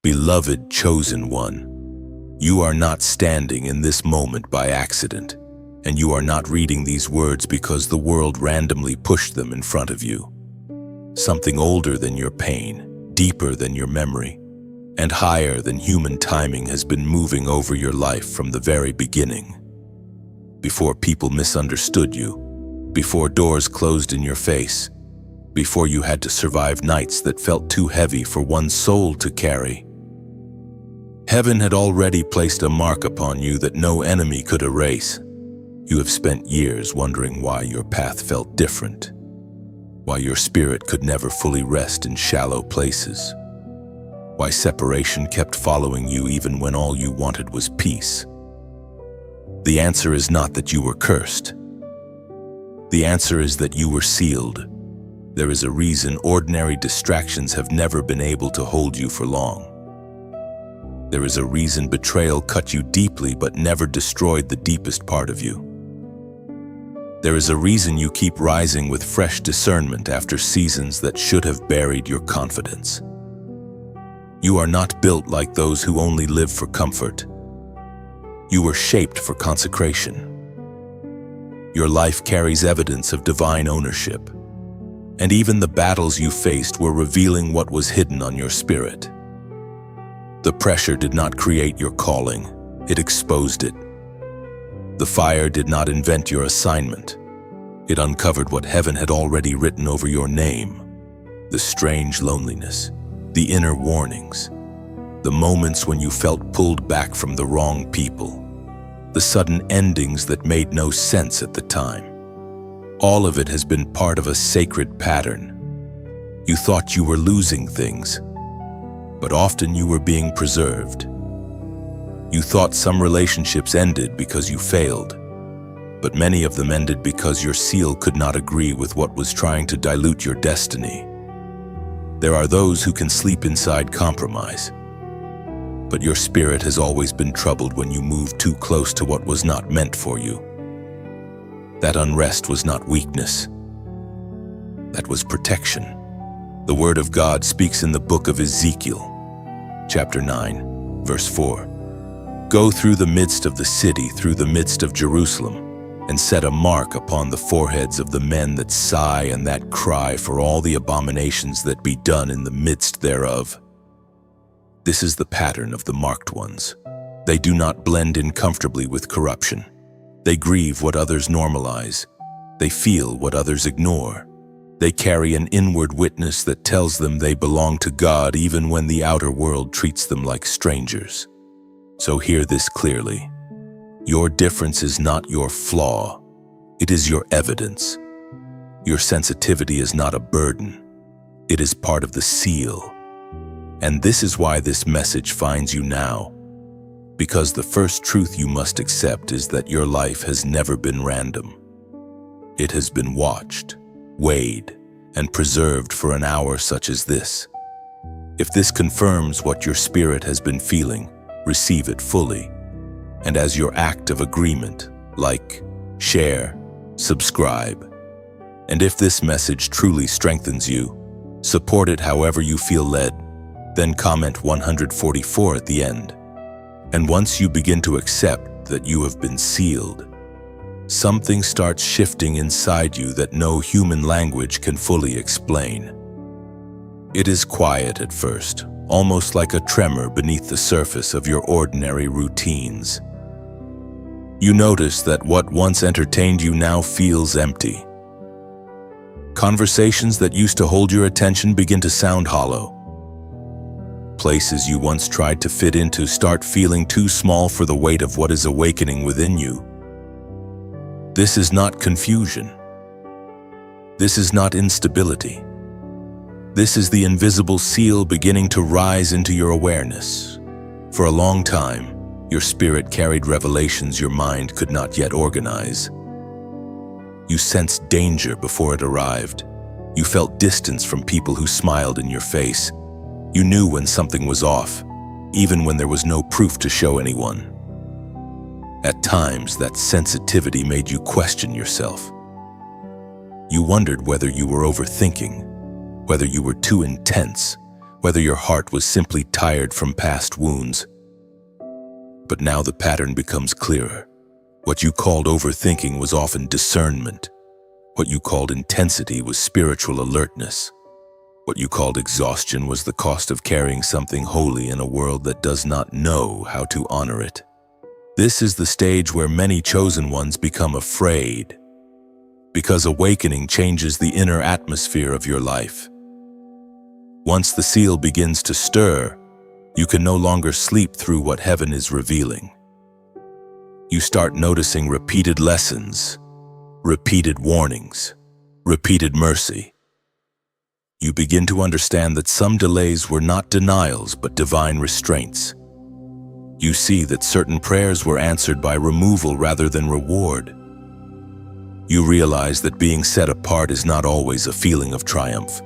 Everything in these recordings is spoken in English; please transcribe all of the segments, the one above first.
Beloved chosen one, you are not standing in this moment by accident, and you are not reading these words because the world randomly pushed them in front of you. Something older than your pain, deeper than your memory, and higher than human timing has been moving over your life from the very beginning. Before people misunderstood you, before doors closed in your face, before you had to survive nights that felt too heavy for one soul to carry. Heaven had already placed a mark upon you that no enemy could erase. You have spent years wondering why your path felt different, why your spirit could never fully rest in shallow places, why separation kept following you even when all you wanted was peace. The answer is not that you were cursed. The answer is that you were sealed. There is a reason ordinary distractions have never been able to hold you for long. There is a reason betrayal cut you deeply but never destroyed the deepest part of you. There is a reason you keep rising with fresh discernment after seasons that should have buried your confidence. You are not built like those who only live for comfort. You were shaped for consecration. Your life carries evidence of divine ownership, and even the battles you faced were revealing what was hidden on your spirit. The pressure did not create your calling, it exposed it. The fire did not invent your assignment. It uncovered what heaven had already written over your name. The strange loneliness, the inner warnings, the moments when you felt pulled back from the wrong people, the sudden endings that made no sense at the time. All of it has been part of a sacred pattern. You thought you were losing things, but often you were being preserved. You thought some relationships ended because you failed, but many of them ended because your seal could not agree with what was trying to dilute your destiny. There are those who can sleep inside compromise, but your spirit has always been troubled when you moved too close to what was not meant for you. That unrest was not weakness. That was protection. The Word of God speaks in the book of Ezekiel, chapter 9, verse 4. Go through the midst of the city, through the midst of Jerusalem, and set a mark upon the foreheads of the men that sigh and that cry for all the abominations that be done in the midst thereof. This is the pattern of the marked ones. They do not blend in comfortably with corruption. They grieve what others normalize. They feel what others ignore. They carry an inward witness that tells them they belong to God even when the outer world treats them like strangers. So hear this clearly. Your difference is not your flaw. It is your evidence. Your sensitivity is not a burden. It is part of the seal. And this is why this message finds you now. Because the first truth you must accept is that your life has never been random. It has been watched, weighed, and preserved for an hour such as this. If this confirms what your spirit has been feeling, receive it fully. And as your act of agreement, like, share, subscribe. And if this message truly strengthens you, support it however you feel led. Then comment 144 at the end. And once you begin to accept that you have been sealed, something starts shifting inside you that no human language can fully explain. It is quiet at first, almost like a tremor beneath the surface of your ordinary routines. You notice that what once entertained you now feels empty. Conversations that used to hold your attention begin to sound hollow. Places you once tried to fit into start feeling too small for the weight of what is awakening within you. This is not confusion. This is not instability. This is the invisible seal beginning to rise into your awareness. For a long time, your spirit carried revelations your mind could not yet organize. You sensed danger before it arrived. You felt distance from people who smiled in your face. You knew when something was off, even when there was no proof to show anyone. At times, that sensitivity made you question yourself. You wondered whether you were overthinking, whether you were too intense, whether your heart was simply tired from past wounds. But now the pattern becomes clearer. What you called overthinking was often discernment. What you called intensity was spiritual alertness. What you called exhaustion was the cost of carrying something holy in a world that does not know how to honor it. This is the stage where many chosen ones become afraid, because awakening changes the inner atmosphere of your life. Once the seal begins to stir, you can no longer sleep through what heaven is revealing. You start noticing repeated lessons, repeated warnings, repeated mercy. You begin to understand that some delays were not denials but divine restraints. You see that certain prayers were answered by removal rather than reward. You realize that being set apart is not always a feeling of triumph.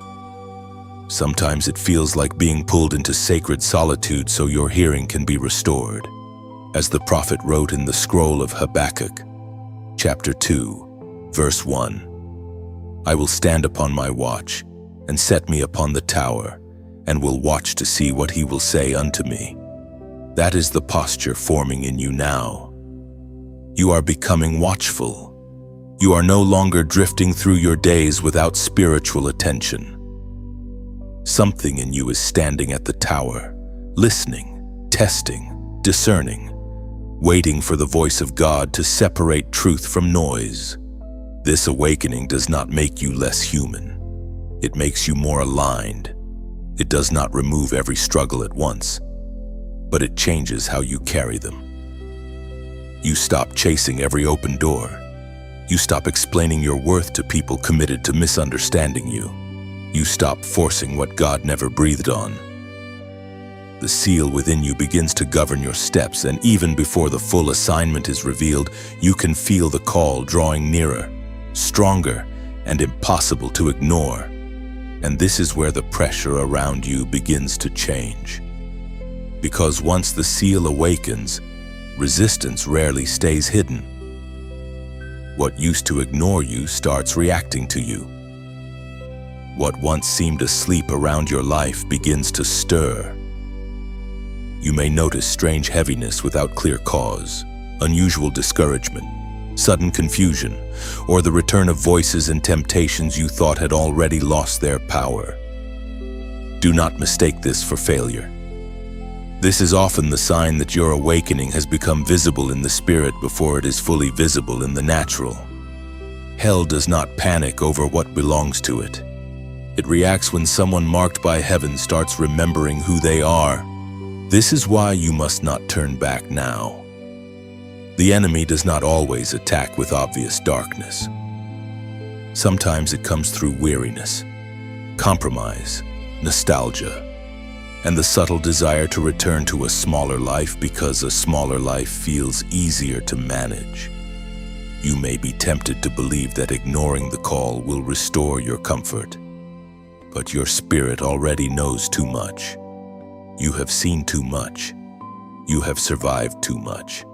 Sometimes it feels like being pulled into sacred solitude so your hearing can be restored. As the prophet wrote in the scroll of Habakkuk, chapter 2, verse 1, I will stand upon my watch, and set me upon the tower, and will watch to see what he will say unto me. That is the posture forming in you now. You are becoming watchful. You are no longer drifting through your days without spiritual attention. Something in you is standing at the tower, listening, testing, discerning, waiting for the voice of God to separate truth from noise. This awakening does not make you less human. It makes you more aligned. It does not remove every struggle at once, but it changes how you carry them. You stop chasing every open door. You stop explaining your worth to people committed to misunderstanding you. You stop forcing what God never breathed on. The seal within you begins to govern your steps, and even before the full assignment is revealed, you can feel the call drawing nearer, stronger, and impossible to ignore. And this is where the pressure around you begins to change. Because once the seal awakens, resistance rarely stays hidden. What used to ignore you starts reacting to you. What once seemed asleep around your life begins to stir. You may notice strange heaviness without clear cause, unusual discouragement, sudden confusion, or the return of voices and temptations you thought had already lost their power. Do not mistake this for failure. This is often the sign that your awakening has become visible in the spirit before it is fully visible in the natural. Hell does not panic over what belongs to it. It reacts when someone marked by heaven starts remembering who they are. This is why you must not turn back now. The enemy does not always attack with obvious darkness. Sometimes it comes through weariness, compromise, nostalgia, and the subtle desire to return to a smaller life because a smaller life feels easier to manage. You may be tempted to believe that ignoring the call will restore your comfort, but your spirit already knows too much. You have seen too much. You have survived too much.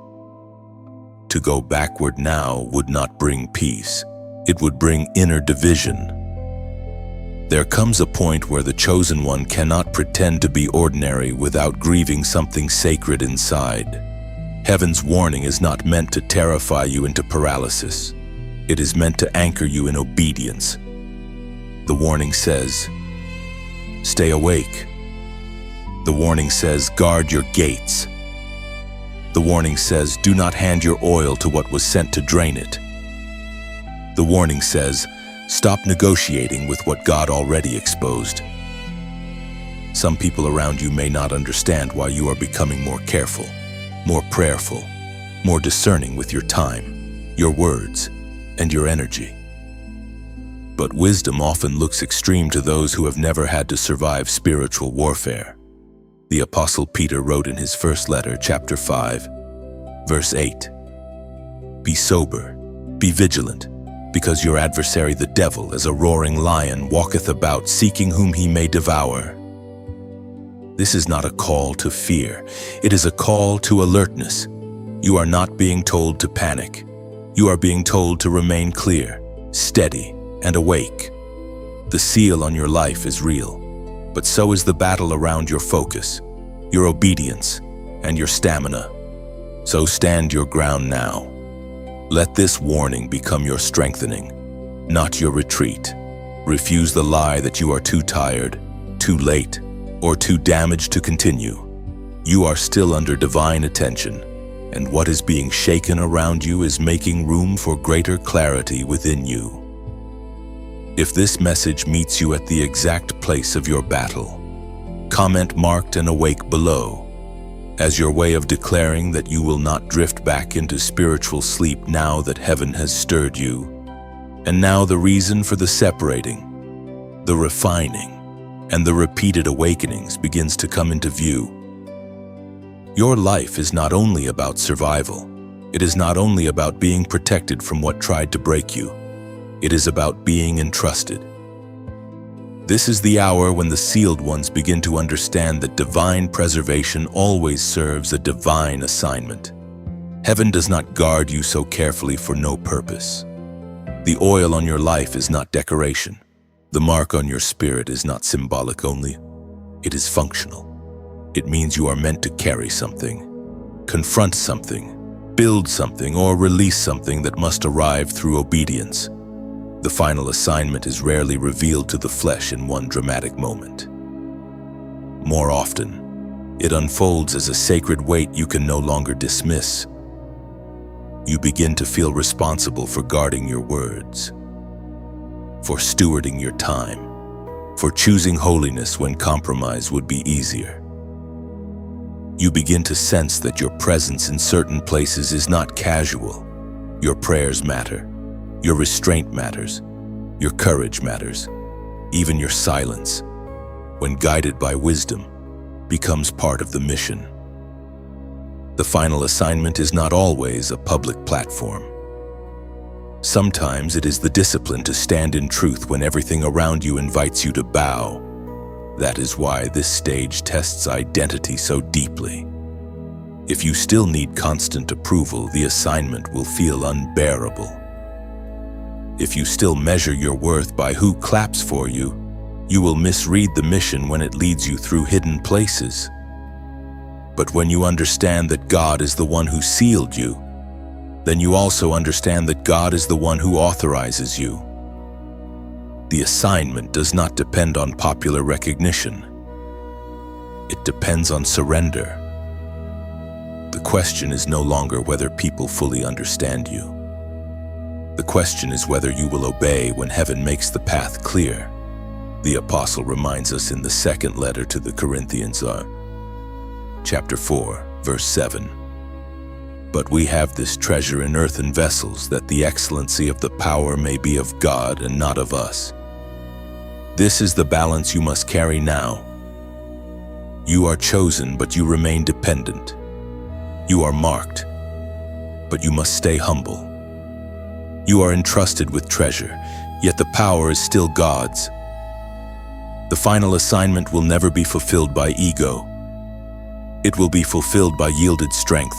To go backward now would not bring peace. It would bring inner division. There comes a point where the chosen one cannot pretend to be ordinary without grieving something sacred inside. Heaven's warning is not meant to terrify you into paralysis. It is meant to anchor you in obedience. The warning says, stay awake. The warning says, guard your gates. The warning says, do not hand your oil to what was sent to drain it. The warning says, stop negotiating with what God already exposed. Some people around you may not understand why you are becoming more careful, more prayerful, more discerning with your time, your words, and your energy. But wisdom often looks extreme to those who have never had to survive spiritual warfare. The Apostle Peter wrote in his first letter, chapter 5, verse 8, be sober, be vigilant, because your adversary the devil, as a roaring lion, walketh about, seeking whom he may devour. This is not a call to fear. It is a call to alertness. You are not being told to panic. You are being told to remain clear, steady, and awake. The seal on your life is real, but so is the battle around your focus, your obedience, and your stamina. So stand your ground now. Let this warning become your strengthening, not your retreat. Refuse the lie that you are too tired, too late, or too damaged to continue. You are still under divine attention, and what is being shaken around you is making room for greater clarity within you. If this message meets you at the exact place of your battle, comment marked and awake below, as your way of declaring that you will not drift back into spiritual sleep now that heaven has stirred you. And now the reason for the separating, the refining, and the repeated awakenings begins to come into view. Your life is not only about survival. It is not only about being protected from what tried to break you. It is about being entrusted. This is the hour when the sealed ones begin to understand that divine preservation always serves a divine assignment. Heaven does not guard you so carefully for no purpose. The oil on your life is not decoration. The mark on your spirit is not symbolic only. It is functional. It means you are meant to carry something, confront something, build something, or release something that must arrive through obedience. The final assignment is rarely revealed to the flesh in one dramatic moment. More often, it unfolds as a sacred weight you can no longer dismiss. You begin to feel responsible for guarding your words, for stewarding your time, for choosing holiness when compromise would be easier. You begin to sense that your presence in certain places is not casual. Your prayers matter. Your restraint matters. Your courage matters. Even your silence, when guided by wisdom, becomes part of the mission. The final assignment is not always a public platform. Sometimes it is the discipline to stand in truth when everything around you invites you to bow. That is why this stage tests identity so deeply. If you still need constant approval, the assignment will feel unbearable. If you still measure your worth by who claps for you, you will misread the mission when it leads you through hidden places. But when you understand that God is the one who sealed you, then you also understand that God is the one who authorizes you. The assignment does not depend on popular recognition. It depends on surrender. The question is no longer whether people fully understand you. The question is whether you will obey when heaven makes the path clear. The apostle reminds us in the second letter to the Corinthians, chapter 4, verse 7. But we have this treasure in earthen vessels, that the excellency of the power may be of God and not of us. This is the balance you must carry now. You are chosen, but you remain dependent. You are marked, but you must stay humble. You are entrusted with treasure, yet the power is still God's. The final assignment will never be fulfilled by ego. It will be fulfilled by yielded strength.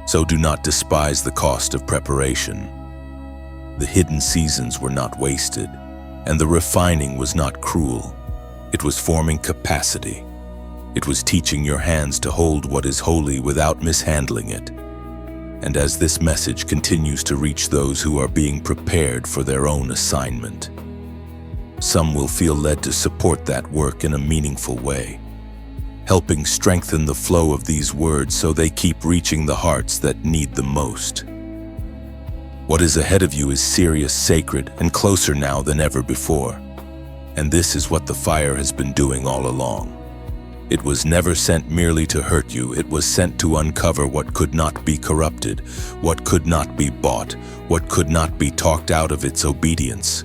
So do not despise the cost of preparation. The hidden seasons were not wasted, and the refining was not cruel. It was forming capacity. It was teaching your hands to hold what is holy without mishandling it. And as this message continues to reach those who are being prepared for their own assignment, some will feel led to support that work in a meaningful way, helping strengthen the flow of these words so they keep reaching the hearts that need them most. What is ahead of you is serious, sacred, and closer now than ever before. And this is what the fire has been doing all along. It was never sent merely to hurt you. It was sent to uncover what could not be corrupted, what could not be bought, what could not be talked out of its obedience.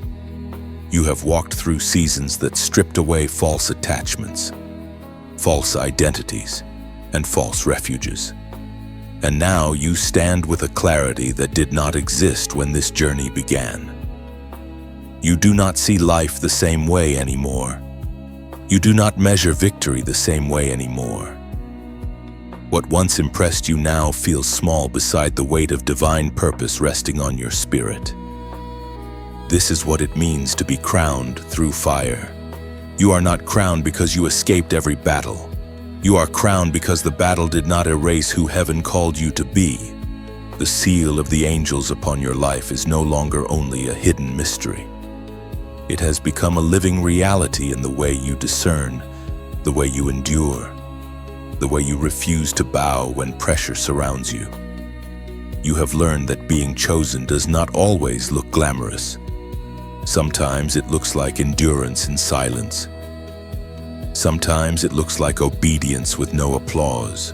You have walked through seasons that stripped away false attachments, false identities, and false refuges. And now you stand with a clarity that did not exist when this journey began. You do not see life the same way anymore. You do not measure victory the same way anymore. What once impressed you now feels small beside the weight of divine purpose resting on your spirit. This is what it means to be crowned through fire. You are not crowned because you escaped every battle. You are crowned because the battle did not erase who heaven called you to be. The seal of the angels upon your life is no longer only a hidden mystery. It has become a living reality in the way you discern, the way you endure, the way you refuse to bow when pressure surrounds you. You have learned that being chosen does not always look glamorous. Sometimes it looks like endurance in silence. Sometimes it looks like obedience with no applause.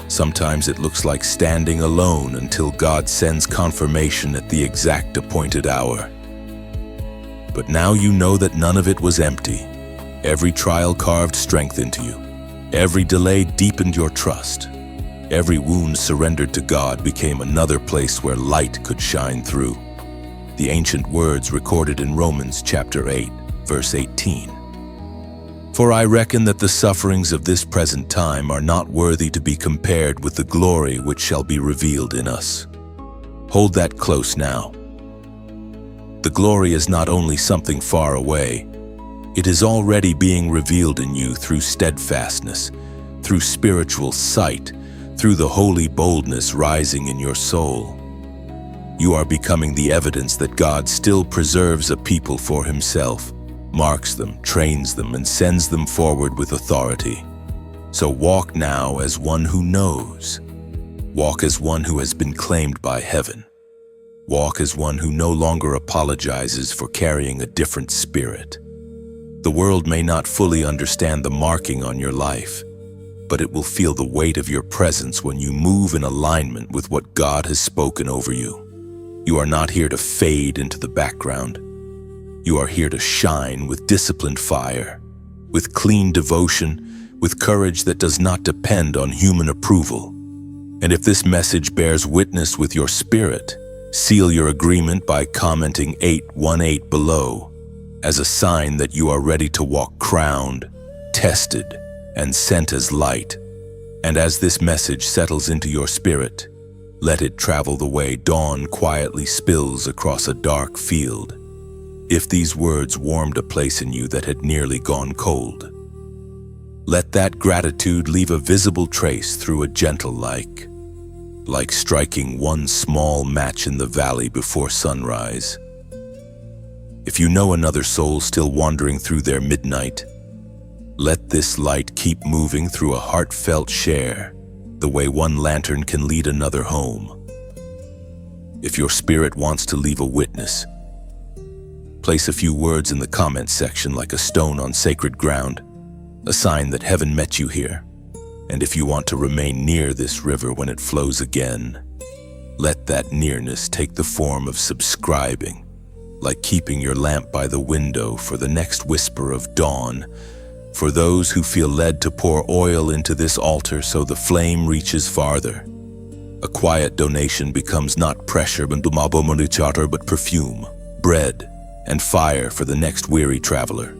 Sometimes it looks like standing alone until God sends confirmation at the exact appointed hour. But now you know that none of it was empty. Every trial carved strength into you. Every delay deepened your trust. Every wound surrendered to God became another place where light could shine through. The ancient words recorded in Romans chapter 8, verse 18. For I reckon that the sufferings of this present time are not worthy to be compared with the glory which shall be revealed in us. Hold that close now. The glory is not only something far away, it is already being revealed in you through steadfastness, through spiritual sight, through the holy boldness rising in your soul. You are becoming the evidence that God still preserves a people for himself, marks them, trains them, and sends them forward with authority. So walk now as one who knows. Walk as one who has been claimed by heaven. Walk as one who no longer apologizes for carrying a different spirit. The world may not fully understand the marking on your life, but it will feel the weight of your presence when you move in alignment with what God has spoken over you. You are not here to fade into the background. You are here to shine with disciplined fire, with clean devotion, with courage that does not depend on human approval. And if this message bears witness with your spirit, seal your agreement by commenting 818 below as a sign that you are ready to walk crowned, tested, and sent as light. And as this message settles into your spirit, let it travel the way dawn quietly spills across a dark field. If these words warmed a place in you that had nearly gone cold, let that gratitude leave a visible trace through a gentle like striking one small match in the valley before sunrise. If you know another soul still wandering through their midnight, let this light keep moving through a heartfelt share, the way one lantern can lead another home. If your spirit wants to leave a witness, place a few words in the comment section like a stone on sacred ground, a sign that heaven met you here. And if you want to remain near this river when it flows again, let that nearness take the form of subscribing, like keeping your lamp by the window for the next whisper of dawn, for those who feel led to pour oil into this altar so the flame reaches farther. A quiet donation becomes not pressure but perfume, bread, and fire for the next weary traveler.